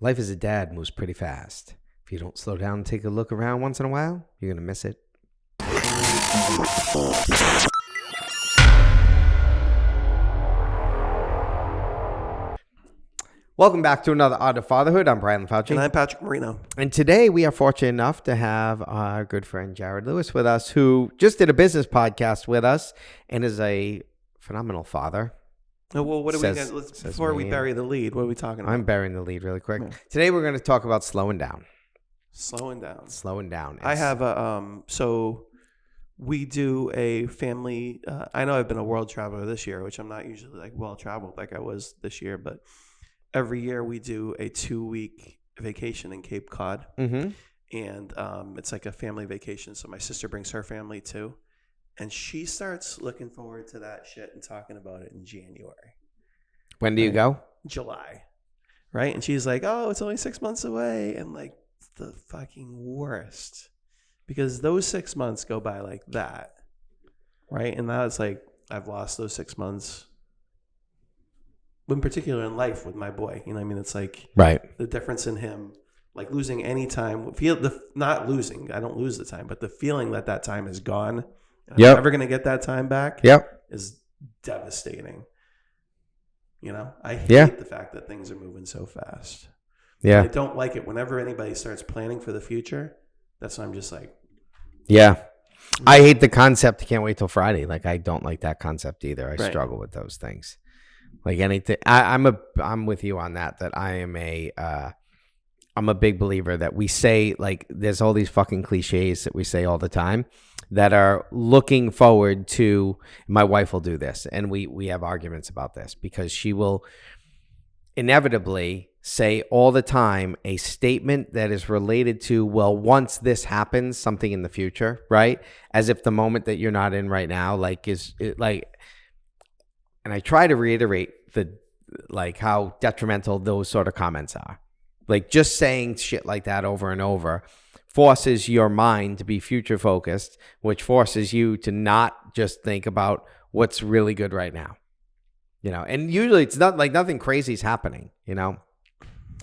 life as a dad moves pretty fast. If you don't slow down and take a look around once in a while, you're going to miss it. Welcome back to another Art of Fatherhood. I'm Brian Fauci. And I'm Patrick Marino. And today we are fortunate enough to have our good friend Jarrod Lewis with us, who just did a business podcast with us and is a phenomenal father. Oh, well, what do we got? Before we bury the lead, what are we talking about? I'm burying the lead really quick. Yeah. Today we're going to talk about slowing down. Slowing down. It's, I have so we do a family. I know I've been a world traveler this year, which I'm not usually like well traveled like I was this year, but every year we do a 2-week vacation in Cape Cod, and it's like a family vacation. So my sister brings her family too. And she starts looking forward to that shit and talking about it in January. When do you go? July. Right? And she's like, oh, it's only 6 months away. And like the fucking worst. Because those 6 months go by like that. Right? And now it's like, I've lost those 6 months. In particular in life with my boy. You know what I mean? It's like the difference in him. Like losing any time. Not losing. I don't lose the time. But the feeling that time is gone. I'm never going to get that time back is devastating. You know, I hate the fact that things are moving so fast. Yeah. And I don't like it whenever anybody starts planning for the future. That's when I'm just like. Yeah. I hate the concept. Can't wait till Friday. Like, I don't like that concept either. I struggle with those things. Like anything. I'm with you on that I am I'm a big believer that we say, like, there's all these fucking cliches that we say all the time that are looking forward to, my wife will do this. And we have arguments about this because she will inevitably say all the time a statement that is related to, well, once this happens, something in the future, right? As if the moment that you're not in right now, like, is it like, and I try to reiterate how detrimental those sort of comments are. Like, just saying shit like that over and over forces your mind to be future focused, which forces you to not just think about what's really good right now. You know, and usually it's not like nothing crazy is happening, you know.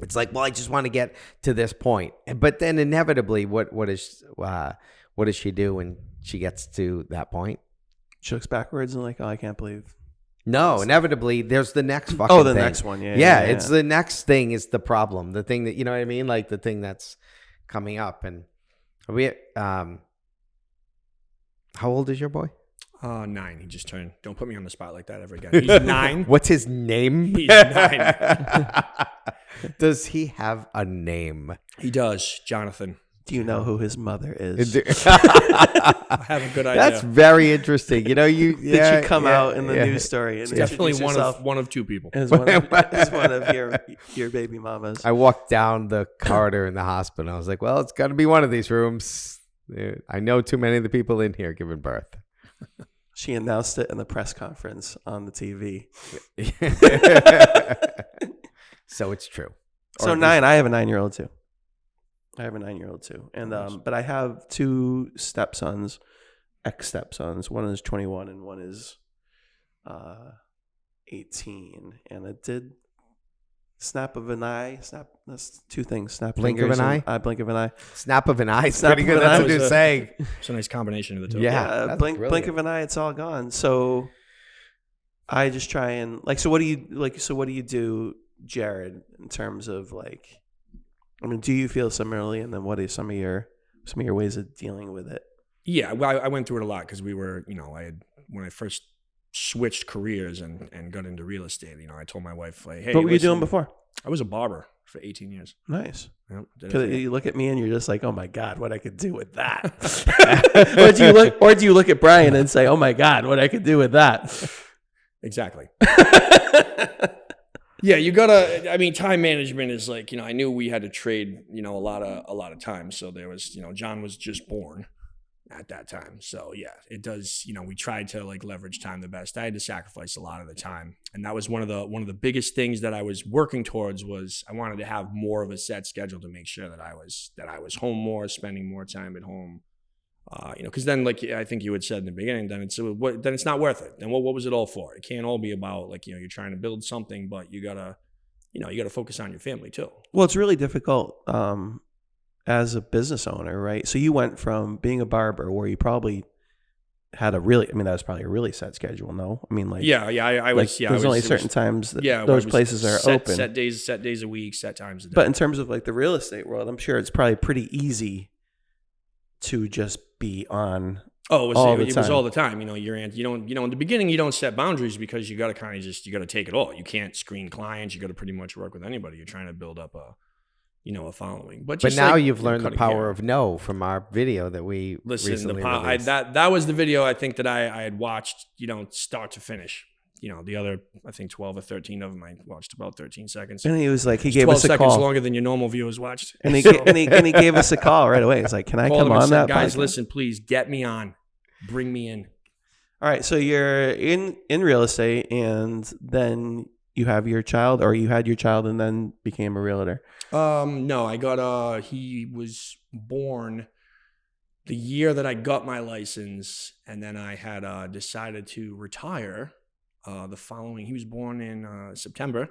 It's like, well, I just want to get to this point. But then inevitably what does she do when she gets to that point? She looks backwards and like, oh, I can't believe. No, inevitably there's the next fucking thing. Next one. Yeah. It's the next thing is the problem. The thing that, you know what I mean? Like the thing that's coming up. And how old is your boy? 9. He just turned. Don't put me on the spot like that ever again. He's 9. What's his name? He's 9. Does he have a name? He does. Jonathan. Do you know who his mother is? I have a good idea. That's very interesting. You know, did she come out in the news story? And definitely one of 2 people. As one of your baby mamas. I walked down the corridor in the hospital. I was like, well, it's got to be one of these rooms. I know too many of the people in here giving birth. She announced it in the press conference on the TV. So it's true. So 9. I have a 9-year-old too. And but I have 2 stepsons, ex-stepsons. One is 21 and one is 18. And it did snap of an eye. That's 2 things. Blink of an eye. Blink of an eye. Snap of an eye. It's pretty good. That's what you're saying. It's a nice combination of the 2. Yeah. Blink of an eye. It's all gone. So I just try and like. So what do you do, Jarrod, in terms of like? I mean, do you feel similarly? And then what are some of your ways of dealing with it? Yeah, well, I went through it a lot because we were, you know, when I first switched careers and got into real estate, you know, I told my wife, like, hey, what were you doing before? I was a barber for 18 years. Nice. Yep, because you look at me and you're just like, oh my God, what I could do with that. or do you look at Brian and say, oh my God, what I could do with that? Exactly. Yeah, you gotta. I mean, time management is like, you know, I knew we had to trade, you know, a lot of time. So there was, you know, John was just born at that time. So yeah, it does. You know, we tried to like leverage time the best. I had to sacrifice a lot of the time, and that was one of the biggest things that I was working towards. Was I wanted to have more of a set schedule to make sure that I was home more, spending more time at home. You know, because then, like I think you had said in the beginning, then it's not worth it. Then what was it all for? It can't all be about like, you know, you're trying to build something, but you gotta you got to focus on your family too. Well, it's really difficult as a business owner, right? So you went from being a barber where you probably had that was probably a really set schedule. No, I mean, like, I was. There's only certain times that those places are open. Set days a week, set times a day. But in terms of like the real estate world, I'm sure it's probably pretty easy to just be on. Oh, it was all the time. In the beginning, you don't set boundaries because you got to you got to take it all. You can't screen clients. You got to pretty much work with anybody. You're trying to build up a following. But now you've learned the power of no from our video that we recently released. That was the video I think that I had watched, start to finish. The other, I think 12 or 13 of them, I watched about 13 seconds. And he was like, he gave us a call. 12 seconds longer than your normal viewers watched. And he gave us a call right away. He's like, can I come on that? Guys, listen, please get me on. Bring me in. All right. So you're in real estate, and then you have your child, or you had your child and then became a realtor. No, I got, he was born the year that I got my license, and then I had decided to retire the following. He was born in September.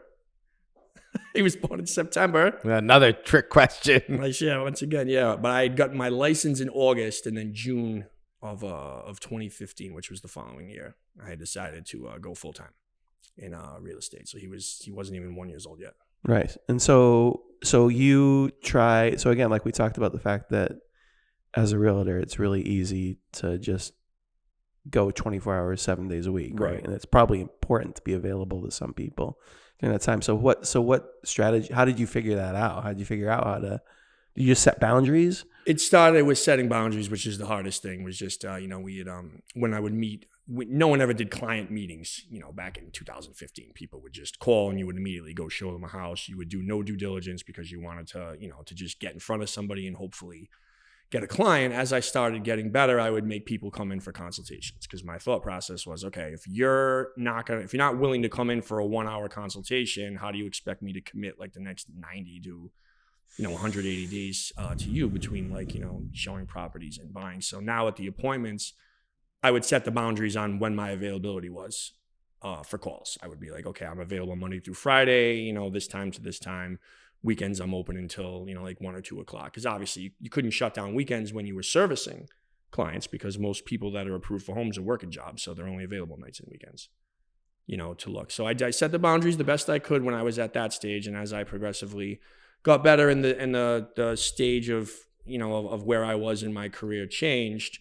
He was born in September. Another trick question. Once again, yeah. But I had gotten my license in August, and then June of 2015, which was the following year, I had decided to go full time in real estate. So he wasn't even 1 year old yet. Right. And so you try. So again, like we talked about the fact that as a realtor, it's really easy to just go 24 hours, 7 days a week. Right. And it's probably important to be available to some people during that time. So what strategy, how did you figure that out? How did you figure out did you just set boundaries? It started with setting boundaries, which is the hardest thing. Was just, we had, when I would meet, no one ever did client meetings, back in 2015. People would just call and you would immediately go show them a house. You would do no due diligence because you wanted to, to just get in front of somebody and hopefully get a client. As I started getting better, I would make people come in for consultations because my thought process was, okay, if you're not willing to come in for a 1 hour consultation, how do you expect me to commit like the next 90 to 180 days to you between showing properties and buying? So now at the appointments, I would set the boundaries on when my availability was for calls. I would be like, okay, I'm available Monday through Friday, this time to this time. Weekends, I'm open until, 1 or 2 o'clock. Because obviously you couldn't shut down weekends when you were servicing clients because most people that are approved for homes are working jobs. So they're only available nights and weekends, to look. So I set the boundaries the best I could when I was at that stage. And as I progressively got better in the stage of, of where I was in my career changed,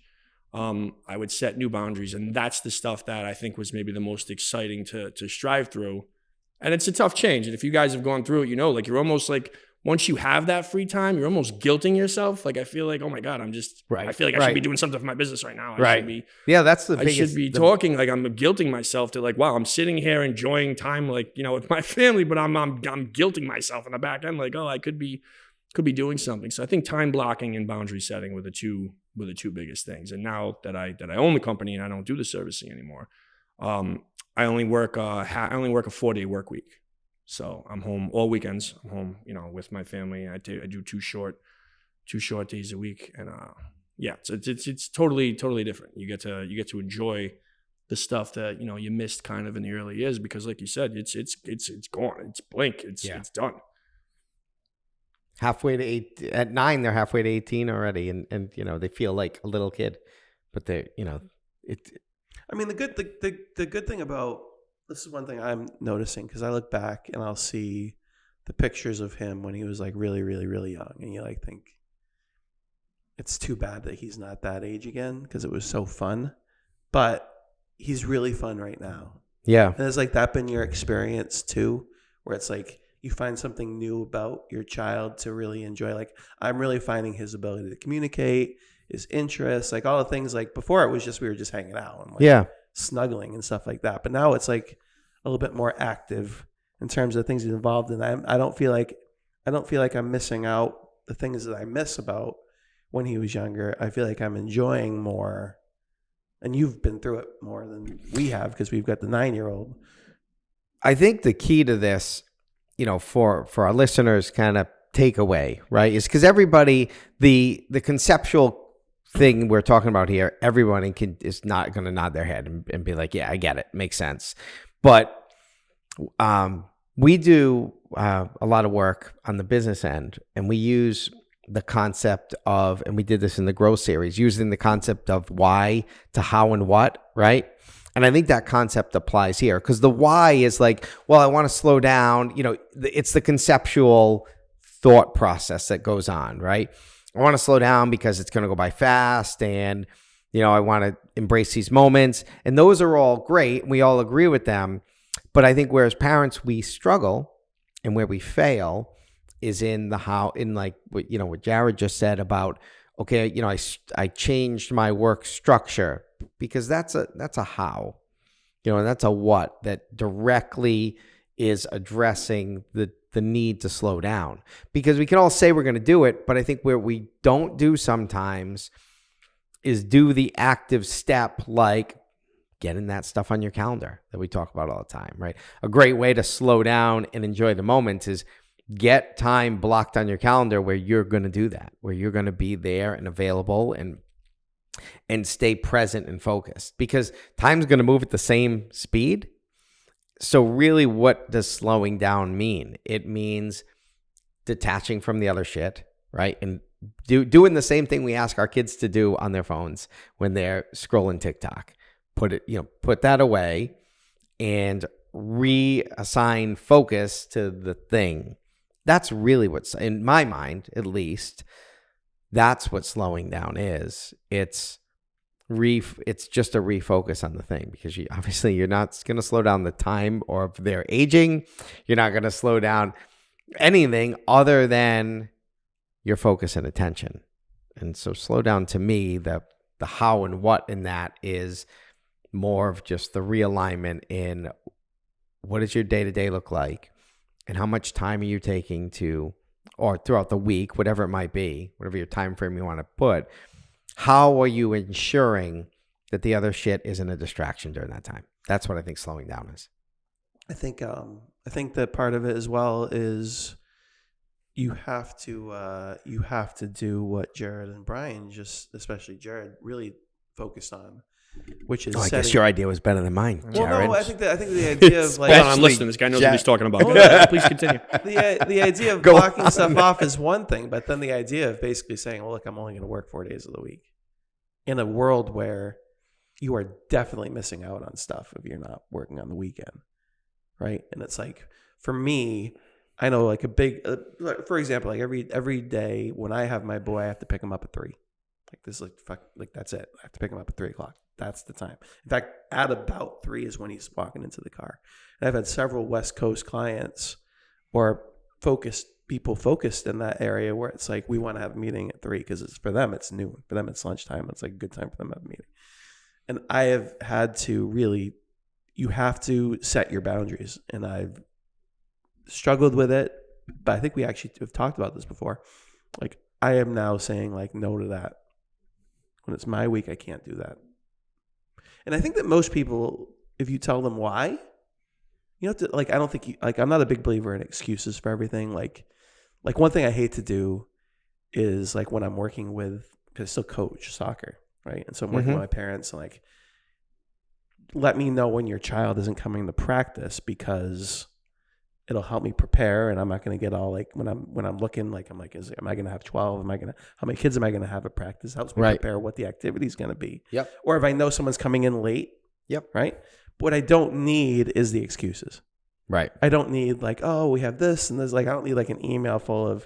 I would set new boundaries. And that's the stuff that I think was maybe the most exciting to strive through. And it's a tough change. And if you guys have gone through it, you're almost like, once you have that free time, you're almost guilting yourself. Like, I feel like, oh my God, I feel like I should be doing something for my business right now. I should be talking like I'm guilting myself to like, wow, I'm sitting here enjoying time, like, with my family, but I'm guilting myself in the back end. Like, oh, I could be doing something. So I think time blocking and boundary setting were the two biggest things. And now that I own the company and I don't do the servicing anymore, I only work a 4-day work week. So I'm home all weekends. I'm home, with my family. I do two short days a week. And it's totally different. You get to enjoy the stuff that, you missed kind of in the early years because like you said, it's gone. It's blink. It's done. Halfway to 8 at 9, they're halfway to 18 already. And they feel like a little kid, but they're, I mean, the good thing about this is one thing I'm noticing because I look back and I'll see the pictures of him when he was like really, really, really young, and you like think it's too bad that he's not that age again because it was so fun. But he's really fun right now. Yeah, and has like that been your experience too, where it's like you find something new about your child to really enjoy? Like I'm really finding his ability to communicate, his interests, like all the things. Like before it was just we were just hanging out and snuggling and stuff like that, but now it's like a little bit more active in terms of things he's involved in. I don't feel like I'm missing out the things that I miss about when he was younger. I feel like I'm enjoying more, and you've been through it more than we have because we've got the 9-year-old. I think the key to this, for our listeners kind of takeaway, right, is because everybody, the conceptual thing we're talking about here, everyone is not going to nod their head and be like, yeah, I get it. Makes sense. But we do a lot of work on the business end, and we use the concept of, and we did this in the growth series, using the concept of why to how and what, right? And I think that concept applies here, because the why is like, well, I want to slow down. It's the conceptual thought process that goes on, right? I want to slow down because it's going to go by fast, and I want to embrace these moments, and those are all great. We all agree with them, but I think where as parents we struggle and where we fail is in the how, in like what Jarrod just said about, okay, I changed my work structure, because that's a how, and that's a what that directly is addressing the need to slow down. Because we can all say we're going to do it, but I think where we don't do sometimes is do the active step, like getting that stuff on your calendar that we talk about all the time, right? A great way to slow down and enjoy the moment is get time blocked on your calendar where you're going to do that, where you're going to be there and available and stay present and focused, because time's going to move at the same speed. So really, what does slowing down mean? It means detaching from the other shit, right? And doing the same thing we ask our kids to do on their phones when they're scrolling TikTok. Put that away and reassign focus to the thing. That's really what's, in my mind, at least, that's what slowing down is. It's just a refocus on the thing, because you're not going to slow down the time or if they're aging. You're not going to slow down anything other than your focus and attention. And so slow down, to me, the how and what in that is more of just the realignment in what does your day-to-day look like, and how much time are you taking to, or throughout the week, whatever it might be, whatever your time frame you want to put, how are you ensuring that the other shit isn't a distraction during that time? That's what I think slowing down is. I think that part of it as well is you have to do what Jarrod and Brian, especially Jarrod, really focused on, which is I guess your idea was better than mine, Jarrod. Well, no, I think the idea of like, I'm listening. This guy knows what he's talking about. Please continue. The idea of blocking stuff off is one thing, but then the idea of basically saying, well, look, I'm only going to work 4 days of the week, in a world where you are definitely missing out on stuff if you're not working on the weekend, right? And it's like, for me, I know like a big, for example, like every day when I have my boy, I have to pick him up at 3. Like this, like that's it. I have to pick him up at 3 o'clock. That's the time. In fact, at about 3 is when he's walking into the car. And I've had several West Coast clients or people focused in that area where it's like, we want to have a meeting at 3 because for them, it's noon. For them, it's lunchtime. It's like a good time for them to have a meeting. And I have had to really, you have to set your boundaries. And I've struggled with it, but I think we actually have talked about this before. Like, I am now saying like no to that. When it's my week, I can't do that. And I think that most people, if you tell them why, you have to, like, I don't think I'm not a big believer in excuses for everything. Like one thing I hate to do is like when I'm working with, because I still coach soccer, right? And so I'm working with my parents and like, let me know when your child isn't coming to practice, because it'll help me prepare, and I'm not going to get all like when I'm looking, like I'm like, am I going to have 12? How many kids am I going to have at practice? Helps me prepare what the activity is going to be. Yep. Or if I know someone's coming in late. Yep. Right. But what I don't need is the excuses. Right. I don't need like, oh, we have this and this. Like, I don't need like an email full of,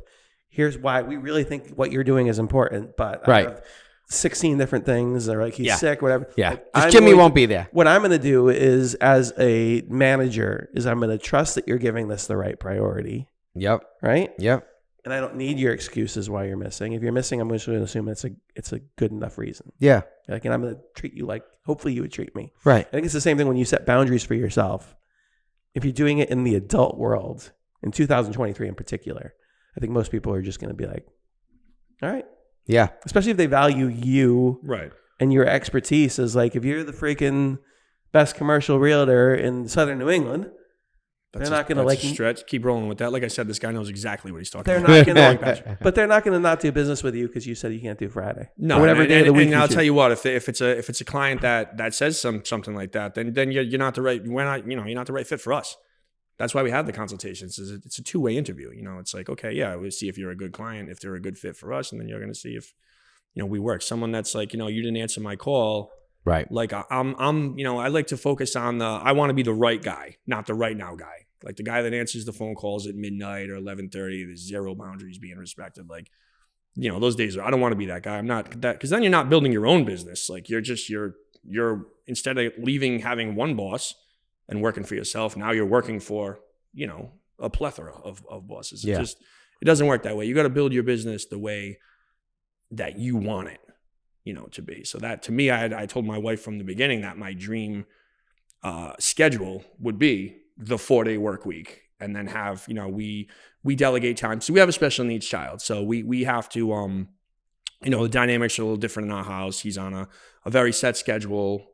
here's why we really think what you're doing is important, but I have 16 different things, or like he's sick, whatever. Yeah. Like, Jimmy won't be there. What I'm going to do is, as a manager, is I'm going to trust that you're giving this the right priority. Yep. Right? Yep. And I don't need your excuses why you're missing. If you're missing, I'm just going to assume it's a good enough reason. Yeah. Like, and I'm going to treat you like, hopefully you would treat me. Right. I think it's the same thing when you set boundaries for yourself. If you're doing it in the adult world, in 2023 in particular, I think most people are just going to be like, all right. Yeah. Especially if they value you. Right. And your expertise is like, if you're the freaking best commercial realtor in Southern New England, they're not going to like stretch. Keep rolling with that. Like I said, this guy knows exactly what he's talking they're about. Not going to, but they're not going to not do business with you because you said you can't do Friday. No, or whatever day of the week. And I'll tell you what, if it's a client that says something like that, then you're not the right. You're not the right fit for us. that's why we have the consultations. It's a two-way interview. You know, it's like, okay, yeah, we'll see if you're a good client, if they're a good fit for us, and then you're going to see if, you know, we work. Someone that's like, you know, you didn't answer my call. Right. Like I'm, you know, I like to focus on I want to be the right guy, not the right now guy. Like the guy that answers the phone calls at midnight or 11:30. There's zero boundaries being respected. Like, you know, those days I don't want to be that guy. I'm not that, because then you're not building your own business. Like you're instead of having one boss and working for yourself, now you're working for, you know, a plethora of bosses. Yeah. It doesn't work that way. You got to build your business the way that you want it, you know, to be. So that, to me, I told my wife from the beginning that my dream schedule would be the 4-day work week, and then have, you know, we delegate time. So we have a special needs child. So we have to, you know, the dynamics are a little different in our house. He's on a very set schedule.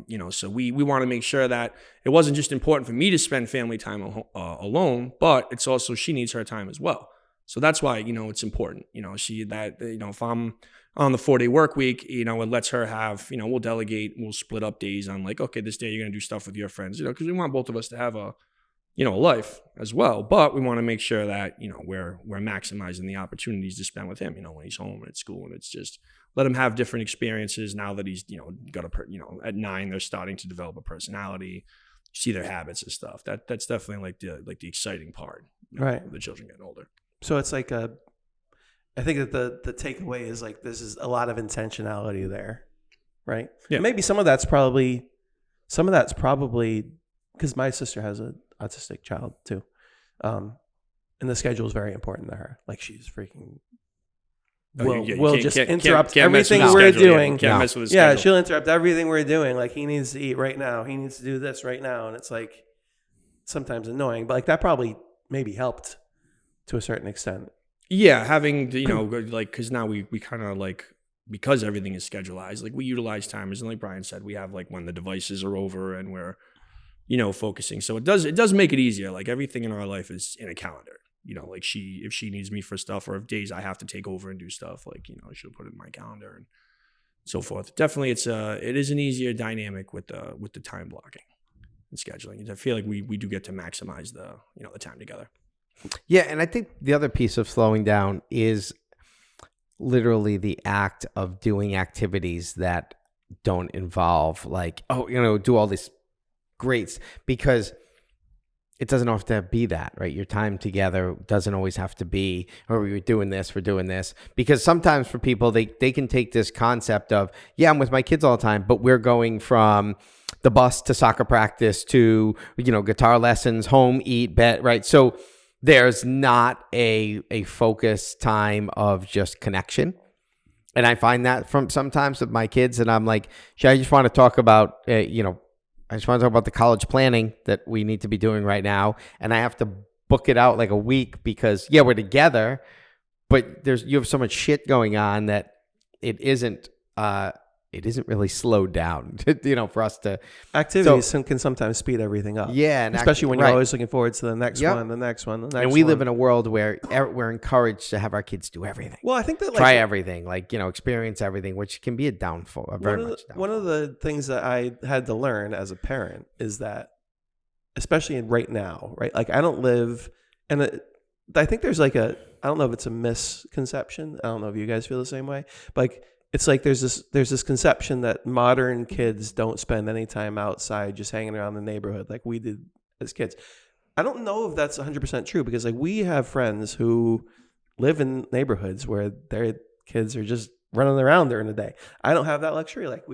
You know, so we want to make sure that it wasn't just important for me to spend family time alone, but it's also, she needs her time as well. So that's why, you know, it's important, you know, if I'm on the 4-day work week, you know, it lets her have, you know, we'll delegate, we'll split up days on like, okay, this day you're going to do stuff with your friends, you know, because we want both of us to have a life as well. But we want to make sure that, you know, we're maximizing the opportunities to spend with him, you know, when he's home and at school. And it's just let him have different experiences now that he's, you know, at 9, they're starting to develop a personality, see their habits and stuff. That's definitely like the exciting part, you know, right? The children getting older. So it's like I think that the takeaway is like, this is a lot of intentionality there, right? Yeah. And maybe some of that's probably because my sister has an autistic child too. And the schedule is very important to her. Like she's freaking will just interrupt everything we're doing. Can't mess with his yeah, schedule. she'll interrupt everything we're doing. Like he needs to eat right now. He needs to do this right now. And it's like sometimes annoying, but like that probably maybe helped to a certain extent. Yeah, having, you know, like, because now we kind of like, because everything is schedulized, like we utilize timers, and like Brian said, we have like when the devices are over and we're, you know, focusing. So it does make it easier. Like everything in our life is in a calendar. You know, like if she needs me for stuff, or if days I have to take over and do stuff, like, you know, she'll put it in my calendar and so forth. Definitely, it is an easier dynamic with the time blocking and scheduling. I feel like we do get to maximize the time together. Yeah, and I think the other piece of slowing down is literally the act of doing activities that don't involve like, do all these greats, because it doesn't have to be that, right? Your time together doesn't always have to be, we're doing this, because sometimes for people, they can take this concept of, yeah, I'm with my kids all the time, but we're going from the bus to soccer practice to, guitar lessons, home, eat, bed, right? So there's not a focus time of just connection. And I find that from sometimes with my kids, and I'm like, I just want to talk about, I just want to talk about the college planning that we need to be doing right now. And I have to book it out like a week because, yeah, we're together, but you have so much shit going on that it isn't really slowed down, for us to. Activities can sometimes speed everything up. Yeah. And especially when you're always looking forward to the next one, the next one, the next one. And we live in a world where we're encouraged to have our kids do everything. Well, I think that try everything, experience everything, which can be a downfall, One of the things that I had to learn as a parent is that, especially right now, right? Like I don't live, and I think there's I don't know if it's a misconception. I don't know if you guys feel the same way, but like, it's like there's this conception that modern kids don't spend any time outside just hanging around the neighborhood like we did as kids. I don't know if that's 100% true, because like we have friends who live in neighborhoods where their kids are just running around during the day. I don't have that luxury. Like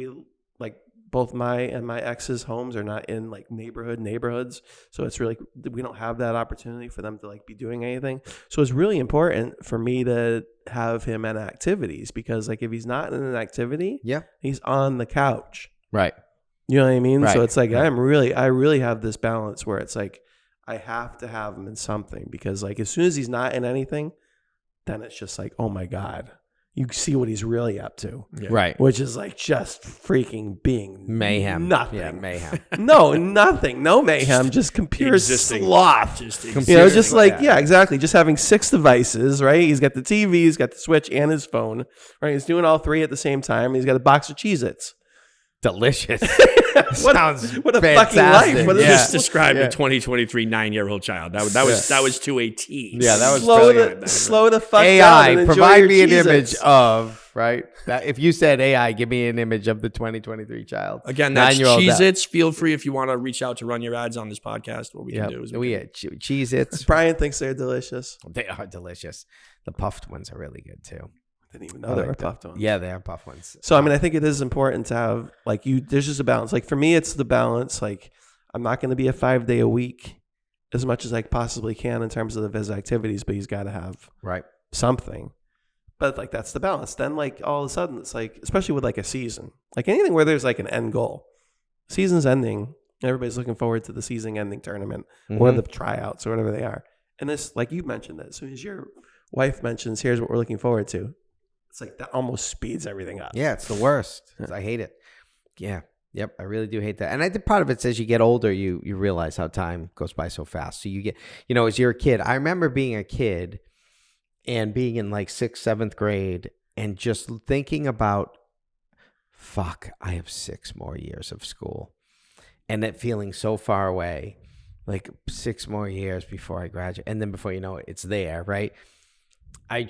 both my and my ex's homes are not in like neighborhoods. So it's really, we don't have that opportunity for them to like be doing anything. So it's really important for me to have him in activities, because like if he's not in an activity, he's on the couch. Right. You know what I mean? Right. So it's like, I really have this balance where it's like, I have to have him in something, because like as soon as he's not in anything, then it's just like, oh my God, you see what he's really up to. Yeah. Right. Which is like just freaking being mayhem. Nothing. Yeah, mayhem. No, nothing. No mayhem. Just pure sloth. Exactly. Just having 6 devices, right? He's got the TV, he's got the Switch and his phone, right? He's doing all 3 at the same time. He's got a box of Cheez-Its. delicious. What a fucking life. What is Just described a 2023 9-year-old child. That was to a T. Yeah, that was slow the fuck down. AI, And enjoy provide your me an Cheez-Its. image of, right? If you said AI, give me an image of the 2023 child. Again, that's 9-year-old Cheez-Its. Feel free if you want to reach out to run your ads on this podcast. What we can do is Cheez-Its. Brian thinks they're delicious. They are delicious. The puffed ones are really good too. Didn't even know they were puffed ones. Yeah, they are puffed ones. So I mean, I think it is important to have there's just a balance. Like for me, it's the balance. Like I'm not going to be a 5-day a week as much as I possibly can in terms of his activities, but he's got to have something. But like that's the balance. Then like all of a sudden it's like, especially with like a season, like anything where there's like an end goal, season's ending, everybody's looking forward to the season ending tournament or the tryouts or whatever they are. And this, like you mentioned, that as soon as your wife mentions, here's what we're looking forward to. It's like that almost speeds everything up. Yeah, it's the worst. I hate it. Yeah. Yep. I really do hate that. And I think part of it's as you get older, you realize how time goes by so fast. So you get, as you're a kid, I remember being a kid and being in like 6th, 7th grade and just thinking about, fuck, I have 6 more years of school. And it feeling so far away, like 6 more years before I graduate. And then before you know it, it's there, right? I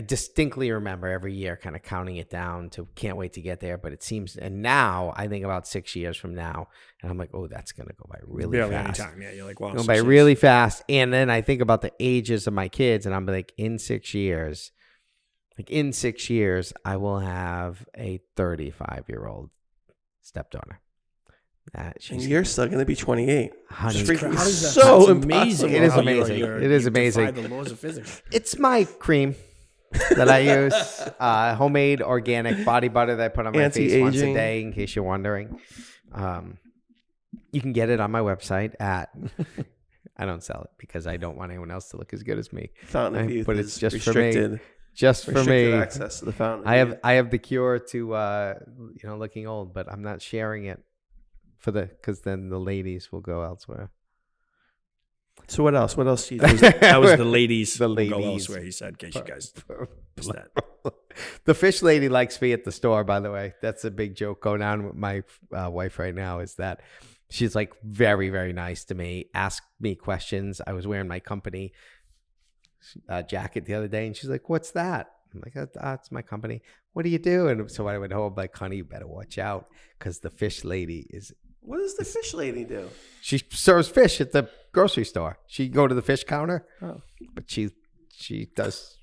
distinctly remember every year kind of counting it down to can't wait to get there. But it seems, and now I think about 6 years from now and I'm like, oh, that's going to go by really fast. Anytime. Yeah, you're like, wow. Go by really fast. And then I think about the ages of my kids and I'm like, in 6 years, I will have a 35-year-old stepdaughter. And you're still going to be 28. Honey, so amazing. It is amazing. It is amazing. The laws of physics. It's my cream that I use. Homemade organic body butter that I put on my face once a day, in case you're wondering. You can get it on my website at. I don't sell it because I don't want anyone else to look as good as me. Fountain of Youth, but it's just restricted. For me. Just for me. Access to the Fountain of Youth. I have the cure to looking old, but I'm not sharing it. Because then the ladies will go elsewhere. So what else? What else? That was the ladies. The ladies will go elsewhere. He said, in case you guys missed that. The fish lady likes me at the store. By the way, that's a big joke going on with my wife right now. Is that she's like very, very nice to me. Ask me questions. I was wearing my company jacket the other day, and she's like, "What's that?" I'm like, "That's my company. What do you do?" And so I went home like, "Honey, you better watch out because the fish lady is." What does the fish lady do? She serves fish at the grocery store. She go to the fish counter, but she does.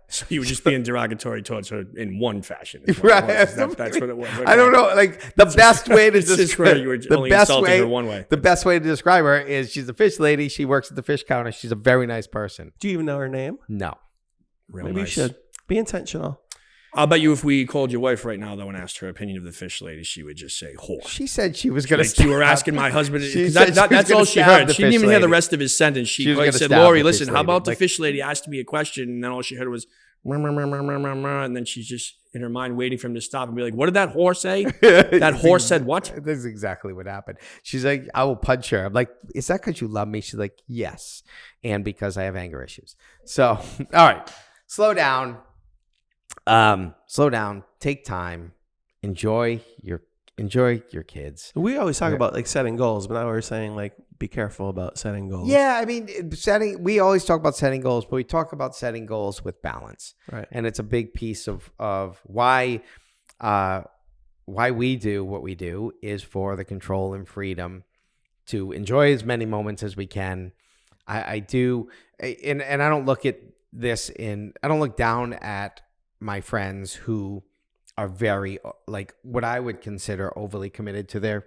So you were just being derogatory towards her in one fashion. Right. That's what it was. Okay. I don't know. Like the best way to describe you were only insulting her one way. The best way to describe her is she's a fish lady. She works at the fish counter. She's a very nice person. Do you even know her name? No. Maybe you should. Be intentional. I'll bet you if we called your wife right now, though, and asked her opinion of the fish lady, she would just say, whore. She said she was going to You were asking my husband. That's all she heard. She didn't even hear the rest of his sentence. She said, Lori, listen, how about the fish lady asked me a question, and then all she heard was, and then she's just in her mind waiting for him to stop and be like, what did that whore say? That whore said what? This is exactly what happened. She's like, I will punch her. I'm like, is that because you love me? She's like, yes. And because I have anger issues. So, all right, slow down. Take time, enjoy your kids. We always talk about like setting goals, but now we're saying like be careful about setting goals. Yeah, I mean, we always talk about setting goals, but we talk about setting goals with balance, right? And it's a big piece of why we do what we do is for the control and freedom to enjoy as many moments as we can. I do, and I don't look at this I don't look down at my friends who are very like what I would consider overly committed to their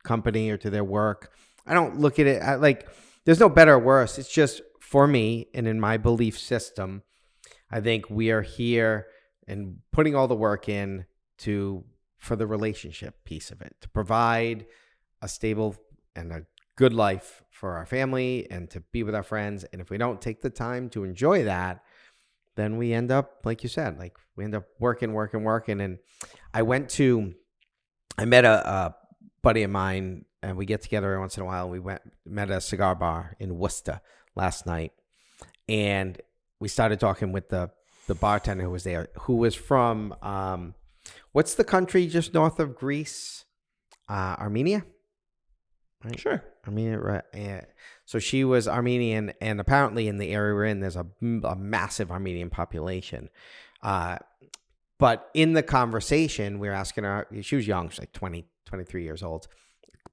company or to their work. I don't look at it like there's no better or worse. It's just for me and in my belief system, I think we are here and putting all the work in for the relationship piece of it, to provide a stable and a good life for our family and to be with our friends. And if we don't take the time to enjoy that, then we end up, like you said, like we end up working. And I met a buddy of mine, and we get together every once in a while. And we met a cigar bar in Worcester last night, and we started talking with the bartender who was there, who was from what's the country just north of Greece? Armenia? Right? Sure. Armenia, right? Yeah. So she was Armenian, and apparently in the area we're in, there's a massive Armenian population. But in the conversation, we were asking her, she was young, she's like 20, 23 years old,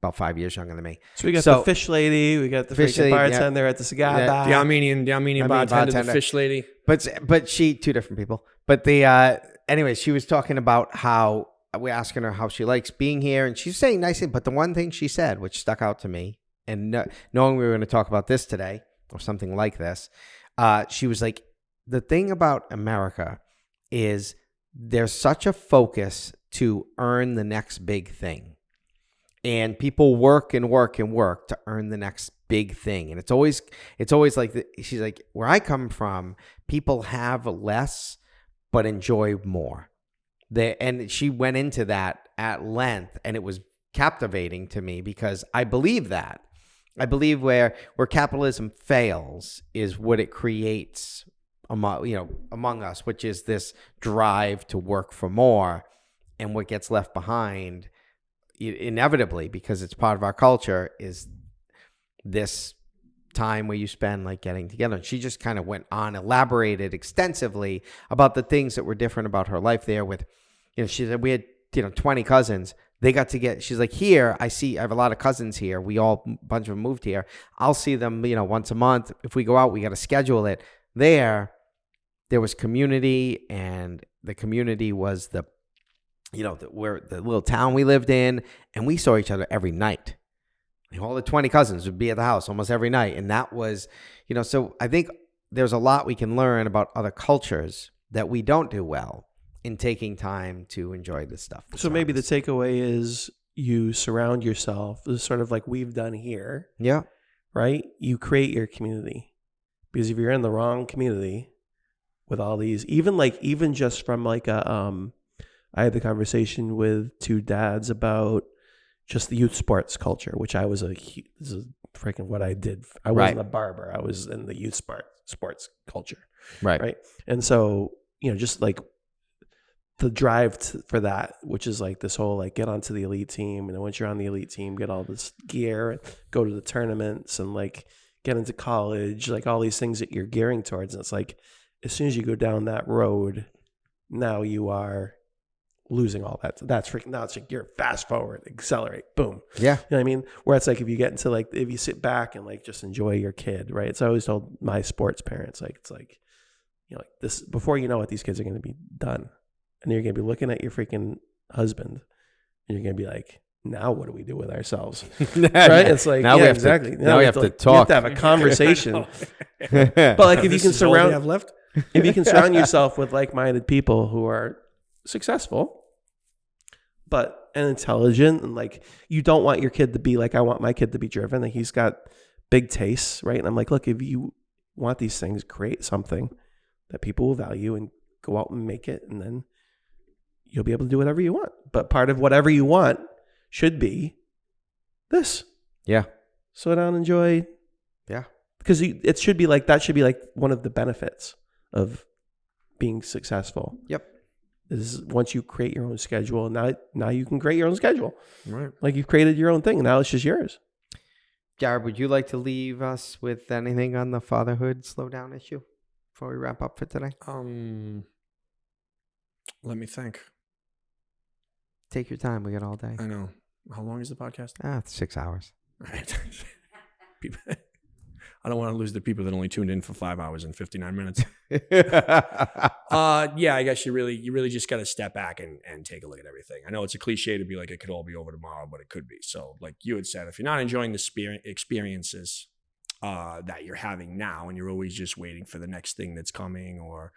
about 5 years younger than me. So we got the fish lady, we got the fish freaking lady, bartender at the cigar bar. The Armenian bartender, the fish lady. But she, two different people. But anyway, she was talking about how we're asking her how she likes being here, and she's saying nice things. But the one thing she said, which stuck out to me, and knowing we were going to talk about this today or something like this, she was like, the thing about America is there's such a focus to earn the next big thing. And people work and work and work to earn the next big thing. And it's always like, she's like, where I come from, people have less but enjoy more. And she went into that at length, and it was captivating to me because I believe that. I believe where capitalism fails is what it creates among us, which is this drive to work for more, and what gets left behind inevitably, because it's part of our culture, is this time where you spend like getting together. And she just kind of went on, elaborated extensively about the things that were different about her life there with, she said we had, 20 cousins. They got to get, she's like, here, I have a lot of cousins here. We all, a bunch of them moved here. I'll see them, once a month. If we go out, we got to schedule it. There was community, and the community was the little town we lived in, and we saw each other every night. All the 20 cousins would be at the house almost every night. And that was, so I think there's a lot we can learn about other cultures that we don't do well in taking time to enjoy this stuff. So maybe the takeaway is you surround yourself, this is sort of like we've done here. Yeah. Right? You create your community. Because if you're in the wrong community with all these, even just from like I had the conversation with two dads about just the youth sports culture, which this is freaking what I did. I wasn't a barber. I was in the youth sports culture. Right. And so, just like the drive for that, which is like this whole, like, get onto the elite team. And then once you're on the elite team, get all this gear and go to the tournaments and like get into college, like all these things that you're gearing towards. And it's like, as soon as you go down that road, now you are losing all that. That's freaking, now it's like you're fast forward, accelerate, boom. Yeah. You know what I mean? Where it's like, if you get into like, if you sit back and like just enjoy your kid, right? It's, I always told my sports parents, like, it's like, like this, before you know it, these kids are going to be done. And you're going to be looking at your freaking husband, and you're going to be like, now what do we do with ourselves? Right? It's like, now we have exactly. Now we have to talk. You have to have a conversation. But like, if you can surround, have left. if you can surround yourself with like-minded people who are successful, and intelligent, and like, you don't want your kid to be like, I want my kid to be driven, and he's got big tastes, right? And I'm like, look, if you want these things, create something that people will value and go out and make it, and then you'll be able to do whatever you want. But part of whatever you want should be this. Yeah. Slow down, enjoy. Yeah. Because it should be like, that should be like one of the benefits of being successful. Yep. Is once you create your own schedule, now you can create your own schedule. Right. Like, you've created your own thing, and now it's just yours. Jarrod, would you like to leave us with anything on the fatherhood slow down issue before we wrap up for today? Let me think. Take your time. We got all day. I know. How long is the podcast? 6 hours. All right. I don't want to lose the people that only tuned in for 5 hours and 59 minutes. Yeah, I guess you really just got to step back and take a look at everything. I know it's a cliche to be like, it could all be over tomorrow, but it could be. So like you had said, if you're not enjoying the experiences that you're having now, and you're always just waiting for the next thing that's coming, or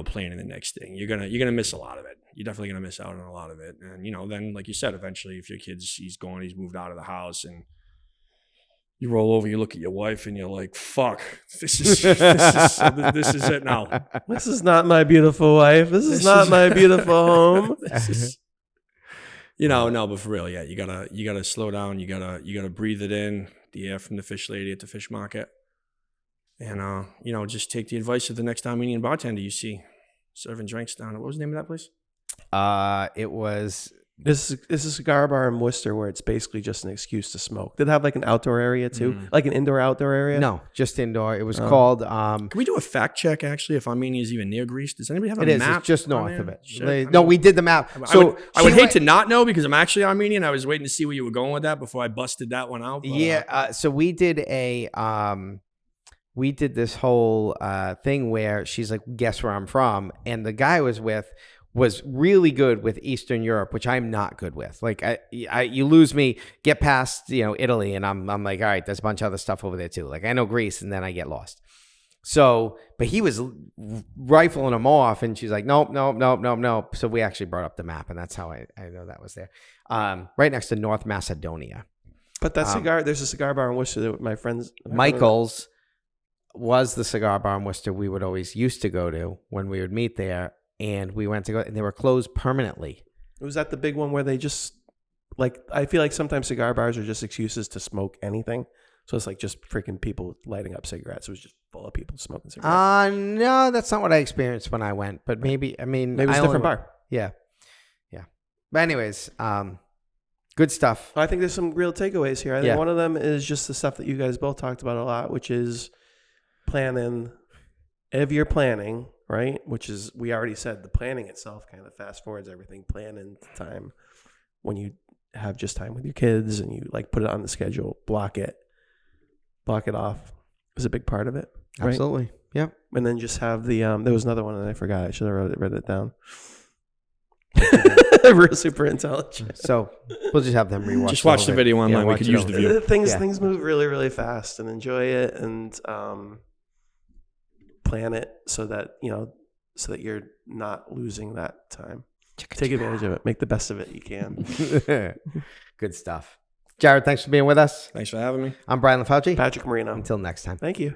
planning the next thing, you're gonna miss a lot of it. You're definitely gonna miss out on a lot of it. And then, like you said, eventually, if your kid's he's moved out of the house, and you roll over, you look at your wife, and you're like, "Fuck, this is it now. This is not my beautiful wife. This is not my beautiful home." This is, no, but for real, yeah, you gotta slow down. You gotta breathe it in, the air from the fish lady at the fish market. And, just take the advice of the next Armenian bartender you see serving drinks down at, what was the name of that place? It was This is a cigar bar in Worcester where it's basically just an excuse to smoke. Did it have like an outdoor area too? Like an indoor-outdoor area? no, just indoor. It was called. Can we do a fact check actually if Armenia is even near Greece? Does anybody have a It is. map? It's just on north there? of it. Shit. No, we did the map. So I would hate to not know because I'm actually Armenian. I was waiting to see where you were going with that before I busted that one out. But, Yeah. So we did we did this whole thing where she's like, guess where I'm from, and the guy I was with was really good with Eastern Europe, which I'm not good with. Like, you lose me, get past Italy, and I'm like, all right, there's a bunch of other stuff over there too. Like, I know Greece, and then I get lost. So, but he was rifling them off, and she's like, nope. So we actually brought up the map, and that's how I know that was there. Right next to North Macedonia. But that there's a cigar bar in Worcester that my friends. Michael's was the cigar bar in Worcester we would always used to go to when we would meet there. And we went to go, and they were closed permanently. Was that the big one where they just, like, I feel like sometimes cigar bars are just excuses to smoke anything. So it's like just freaking people lighting up cigarettes. It was just full of people smoking cigarettes. No, that's not what I experienced when I went. But maybe it was a different bar. Yeah. But anyways, good stuff. I think there's some real takeaways here. I think one of them is just the stuff that you guys both talked about a lot, which is planning. If you're planning, right? Which is, we already said, the planning itself kind of fast forwards everything. Planning time when you have just time with your kids and you like put it on the schedule, block it off is a big part of it. Right? Absolutely. Yep. And then just have the, there was another one and I forgot. I should have read it down. We're super intelligent. So we'll just have them rewatch. Just watch the video online. We could use the view. Things move really, really fast, and enjoy it, and plan it so that you're not losing that time. Take advantage of it. Make the best of it you can. Good stuff. Jarrod, thanks for being with us. Thanks for having me. I'm Brian LaFauci. Patrick Marino. Until next time. Thank you.